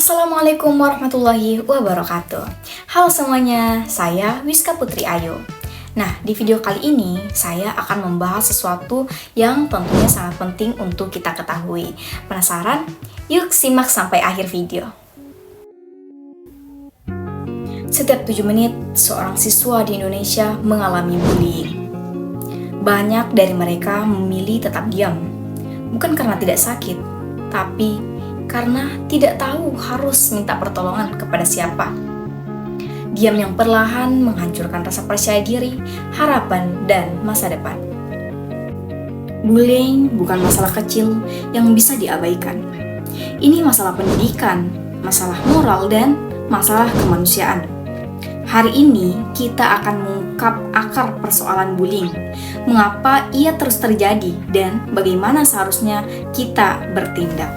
Assalamualaikum warahmatullahi wabarakatuh. Halo semuanya, saya Wiska Putri Ayu. Nah, di video kali ini saya akan membahas sesuatu yang tentunya sangat penting untuk kita ketahui. Penasaran? Yuk simak sampai akhir video. Setiap 7 menit, seorang siswa di Indonesia mengalami bullying. Banyak dari mereka memilih tetap diam, bukan karena tidak sakit, tapi karena tidak tahu harus minta pertolongan kepada siapa. Diam yang perlahan menghancurkan rasa percaya diri, harapan, dan masa depan. Bullying bukan masalah kecil yang bisa diabaikan. Ini masalah pendidikan, masalah moral, dan masalah kemanusiaan. Hari ini kita akan mengungkap akar persoalan bullying, mengapa ia terus terjadi, dan bagaimana seharusnya kita bertindak.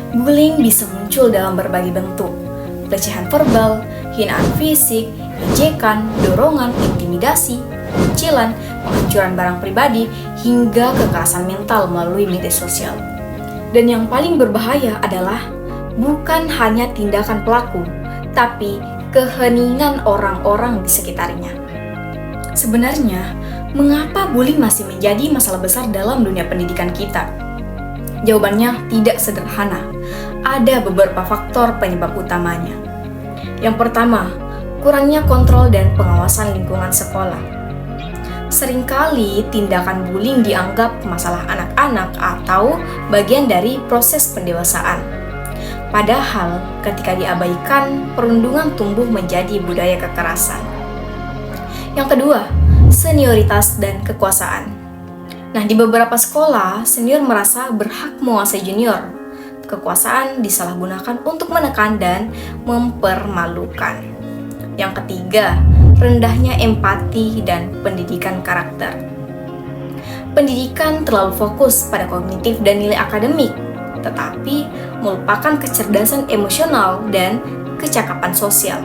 Bullying bisa muncul dalam berbagai bentuk: pelecehan verbal, hinaan fisik, ejekan, dorongan, intimidasi, pengucilan, penghancuran barang pribadi, hingga kekerasan mental melalui media sosial. Dan yang paling berbahaya adalah bukan hanya tindakan pelaku, tapi keheningan orang-orang di sekitarnya. Sebenarnya, mengapa bullying masih menjadi masalah besar dalam dunia pendidikan kita? Jawabannya tidak sederhana. Ada beberapa faktor penyebab utamanya. Yang pertama, kurangnya kontrol dan pengawasan lingkungan sekolah. Seringkali tindakan bullying dianggap masalah anak-anak atau bagian dari proses pendewasaan. Padahal, ketika diabaikan, perundungan tumbuh menjadi budaya kekerasan. Yang kedua, senioritas dan kekuasaan. Nah, di beberapa sekolah, senior merasa berhak menguasai junior. Kekuasaan disalahgunakan untuk menekan dan mempermalukan. Yang ketiga, rendahnya empati dan pendidikan karakter. Pendidikan terlalu fokus pada kognitif dan nilai akademik, tetapi melupakan kecerdasan emosional dan kecakapan sosial.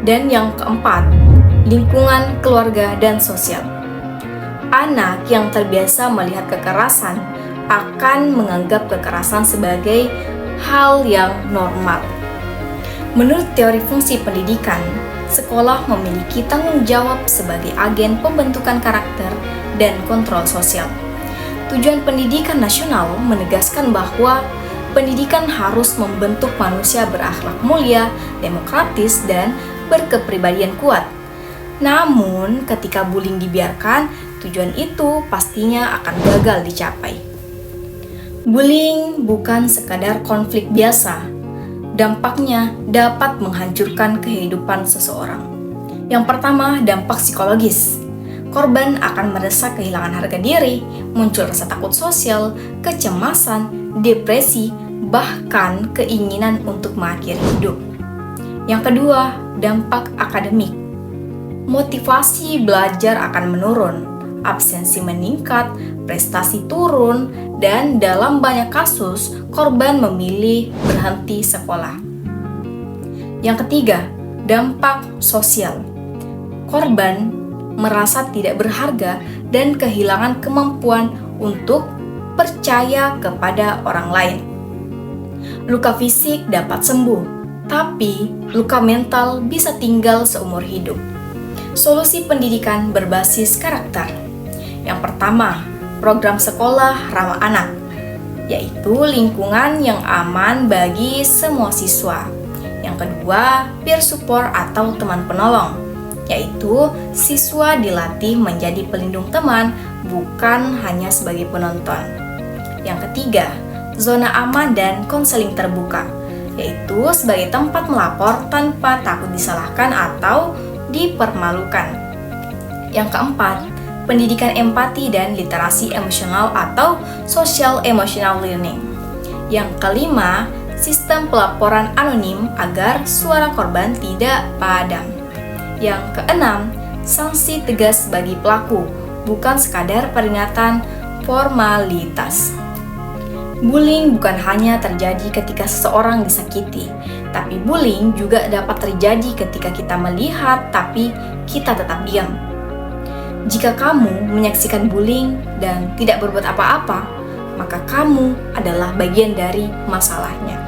Dan yang keempat, lingkungan, keluarga, dan sosial. Anak yang terbiasa melihat kekerasan akan menganggap kekerasan sebagai hal yang normal. Menurut teori fungsi pendidikan, sekolah memiliki tanggung jawab sebagai agen pembentukan karakter dan kontrol sosial. Tujuan pendidikan nasional menegaskan bahwa pendidikan harus membentuk manusia berakhlak mulia, demokratis, dan berkepribadian kuat. Namun, ketika bullying dibiarkan, tujuan itu pastinya akan gagal dicapai. Bullying bukan sekadar konflik biasa. Dampaknya dapat menghancurkan kehidupan seseorang. Yang pertama, dampak psikologis. Korban akan merasa kehilangan harga diri, muncul rasa takut sosial, kecemasan, depresi, bahkan keinginan untuk mengakhiri hidup. Yang kedua, dampak akademik. Motivasi belajar akan menurun, absensi meningkat, prestasi turun, dan dalam banyak kasus, korban memilih berhenti sekolah. Yang ketiga, dampak sosial. Korban merasa tidak berharga dan kehilangan kemampuan untuk percaya kepada orang lain. Luka fisik dapat sembuh, tapi luka mental bisa tinggal seumur hidup. Solusi pendidikan berbasis karakter. Yang pertama, program sekolah ramah anak, yaitu lingkungan yang aman bagi semua siswa. Yang kedua, peer support atau teman penolong, yaitu siswa dilatih menjadi pelindung teman, bukan hanya sebagai penonton. Yang ketiga, zona aman dan konseling terbuka, yaitu sebagai tempat melapor tanpa takut disalahkan atau dipermalukan. Yang keempat, pendidikan empati dan literasi emosional atau social emotional learning. Yang kelima, sistem pelaporan anonim agar suara korban tidak padam. Yang keenam, sanksi tegas bagi pelaku, bukan sekadar peringatan formalitas. Bullying bukan hanya terjadi ketika seseorang disakiti, tapi bullying juga dapat terjadi ketika kita melihat tapi kita tetap diam. Jika kamu menyaksikan bullying dan tidak berbuat apa-apa, maka kamu adalah bagian dari masalahnya.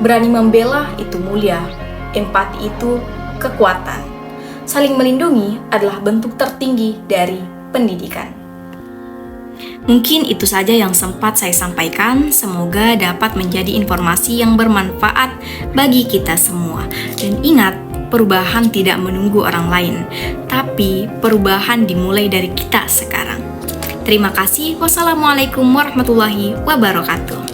Berani membela itu mulia, empati itu kekuatan. Saling melindungi adalah bentuk tertinggi dari pendidikan. Mungkin itu saja yang sempat saya sampaikan. Semoga dapat menjadi informasi yang bermanfaat bagi kita semua. Dan ingat, perubahan tidak menunggu orang lain, tapi perubahan dimulai dari kita sekarang. Terima kasih. Wassalamualaikum warahmatullahi wabarakatuh.